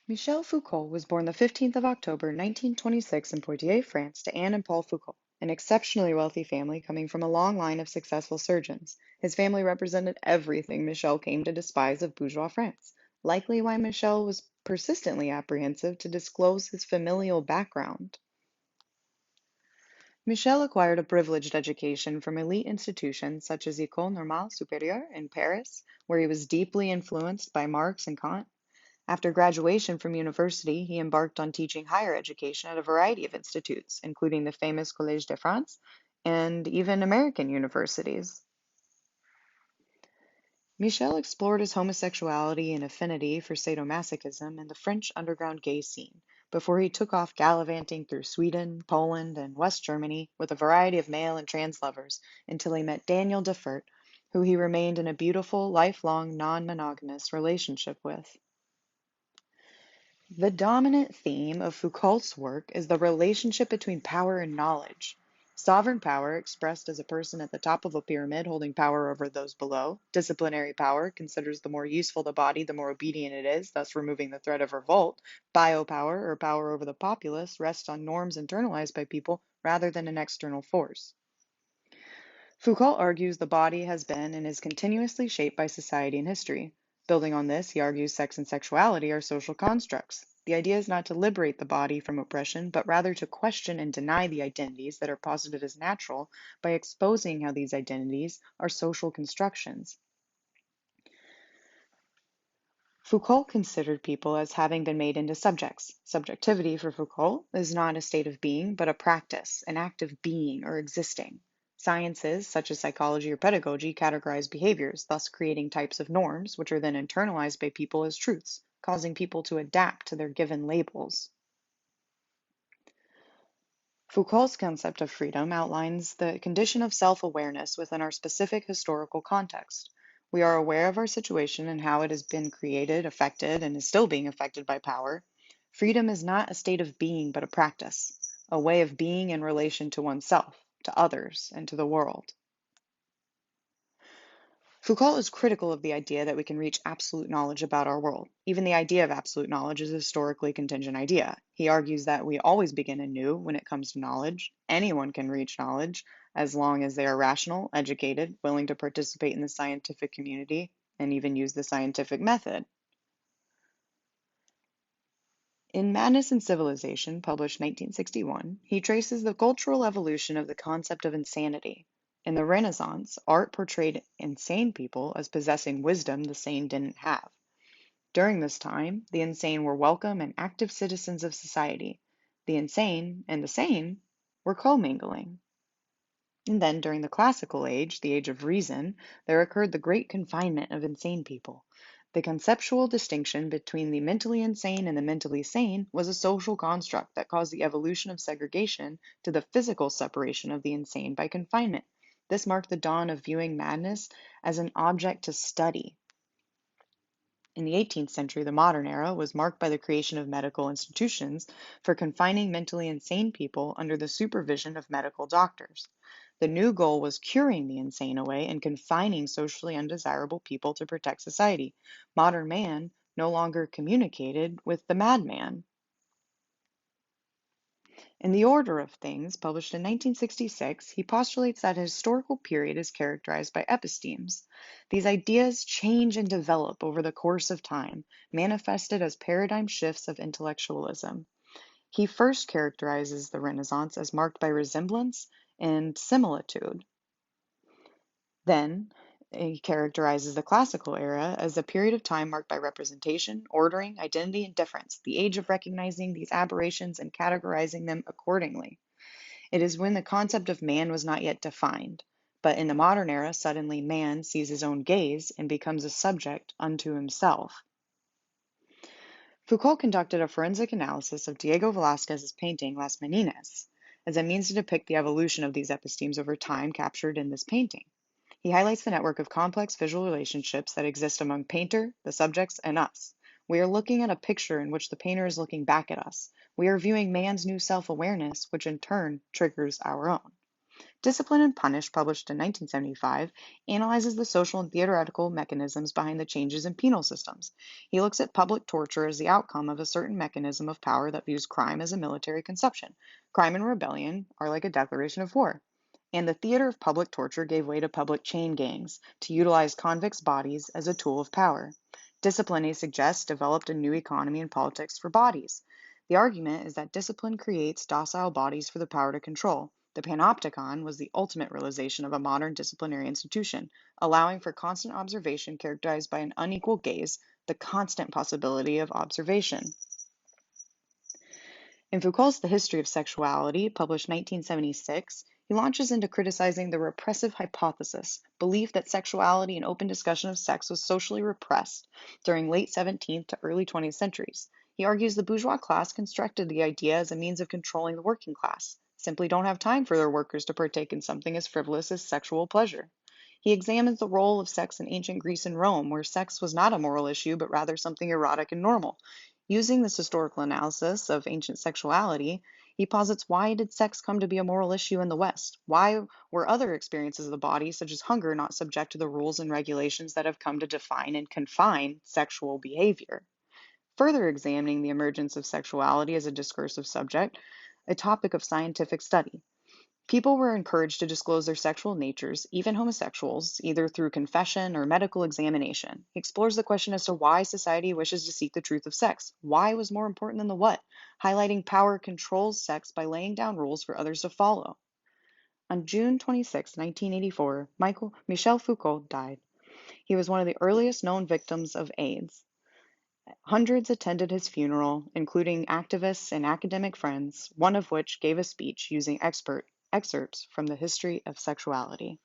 Michel Foucault was born the 15th of October 1926 in Poitiers, France, to Anne and Paul Foucault, an exceptionally wealthy family coming from a long line of successful surgeons. His family represented everything Michel came to despise of bourgeois France, likely why Michel was persistently apprehensive to disclose his familial background. Michel acquired a privileged education from elite institutions such as École Normale Supérieure in Paris, where he was deeply influenced by Marx and Kant. After graduation from university, he embarked on teaching higher education at a variety of institutes, including the famous Collège de France and even American universities. Michel explored his homosexuality and affinity for sadomasochism in the French underground gay scene before he took off gallivanting through Sweden, Poland, and West Germany with a variety of male and trans lovers until he met Daniel Defert, who he remained in a beautiful, lifelong, non monogamous relationship with. The dominant theme of Foucault's work is the relationship between power and knowledge. Sovereign power, expressed as a person at the top of a pyramid holding power over those below. Disciplinary power considers the more useful the body, the more obedient it is, thus removing the threat of revolt. Biopower, or power over the populace, rests on norms internalized by people rather than an external force. Foucault argues the body has been and is continuously shaped by society and history. Building on this, he argues sex and sexuality are social constructs. The idea is not to liberate the body from oppression, but rather to question and deny the identities that are posited as natural by exposing how these identities are social constructions. Foucault considered people as having been made into subjects. Subjectivity for Foucault is not a state of being, but a practice, an act of being or existing. Sciences, such as psychology or pedagogy, categorize behaviors, thus creating types of norms, which are then internalized by people as truths, causing people to adapt to their given labels. Foucault's concept of freedom outlines the condition of self-awareness within our specific historical context. We are aware of our situation and how it has been created, affected, and is still being affected by power. Freedom is not a state of being, but a practice, a way of being in relation to oneself, to others, and to the world. Foucault is critical of the idea that we can reach absolute knowledge about our world. Even the idea of absolute knowledge is a historically contingent idea. He argues that we always begin anew when it comes to knowledge. Anyone can reach knowledge as long as they are rational, educated, willing to participate in the scientific community, and even use the scientific method. In Madness and Civilization, published 1961, he traces the cultural evolution of the concept of insanity. In the Renaissance, art portrayed insane people as possessing wisdom the sane didn't have. During this time, the insane were welcome and active citizens of society. The insane and the sane were commingling. And then during the classical age, the age of reason, there occurred the great confinement of insane people. The conceptual distinction between the mentally insane and the mentally sane was a social construct that caused the evolution of segregation to the physical separation of the insane by confinement. This marked the dawn of viewing madness as an object to study. In the 18th century, the modern era was marked by the creation of medical institutions for confining mentally insane people under the supervision of medical doctors. The new goal was curing the insane away and confining socially undesirable people to protect society. Modern man no longer communicated with the madman. In The Order of Things, published in 1966, he postulates that a historical period is characterized by epistemes. These ideas change and develop over the course of time, manifested as paradigm shifts of intellectualism. He first characterizes the Renaissance as marked by resemblance and similitude. Then, he characterizes the classical era as a period of time marked by representation, ordering, identity, and difference, the age of recognizing these aberrations and categorizing them accordingly. It is when the concept of man was not yet defined, but in the modern era, suddenly man sees his own gaze and becomes a subject unto himself. Foucault conducted a forensic analysis of Diego Velázquez's painting Las Meninas as a means to depict the evolution of these epistemes over time captured in this painting. He highlights the network of complex visual relationships that exist among painter, the subjects, and us. We are looking at a picture in which the painter is looking back at us. We are viewing man's new self-awareness, which in turn triggers our own. Discipline and Punish, published in 1975, analyzes the social and theoretical mechanisms behind the changes in penal systems. He looks at public torture as the outcome of a certain mechanism of power that views crime as a military conception. Crime and rebellion are like a declaration of war. And the theater of public torture gave way to public chain gangs to utilize convicts' bodies as a tool of power. Discipline, he suggests, developed a new economy and politics for bodies. The argument is that discipline creates docile bodies for the power to control. The panopticon was the ultimate realization of a modern disciplinary institution, allowing for constant observation characterized by an unequal gaze, the constant possibility of observation. In Foucault's The History of Sexuality, published 1976, he launches into criticizing the repressive hypothesis, belief that sexuality and open discussion of sex was socially repressed during late 17th to early 20th centuries. He argues the bourgeois class constructed the idea as a means of controlling the working class, simply don't have time for their workers to partake in something as frivolous as sexual pleasure. He examines the role of sex in ancient Greece and Rome, where sex was not a moral issue, but rather something erotic and normal. Using this historical analysis of ancient sexuality, he posits, why did sex come to be a moral issue in the West? Why were other experiences of the body, such as hunger, not subject to the rules and regulations that have come to define and confine sexual behavior? Further examining the emergence of sexuality as a discursive subject, a topic of scientific study. People were encouraged to disclose their sexual natures, even homosexuals, either through confession or medical examination. He explores the question as to why society wishes to seek the truth of sex. Why was more important than the what, highlighting power controls sex by laying down rules for others to follow. On June 26, 1984, Michel Foucault died. He was one of the earliest known victims of AIDS. Hundreds attended his funeral, including activists and academic friends, one of which gave a speech using excerpts from the history of sexuality.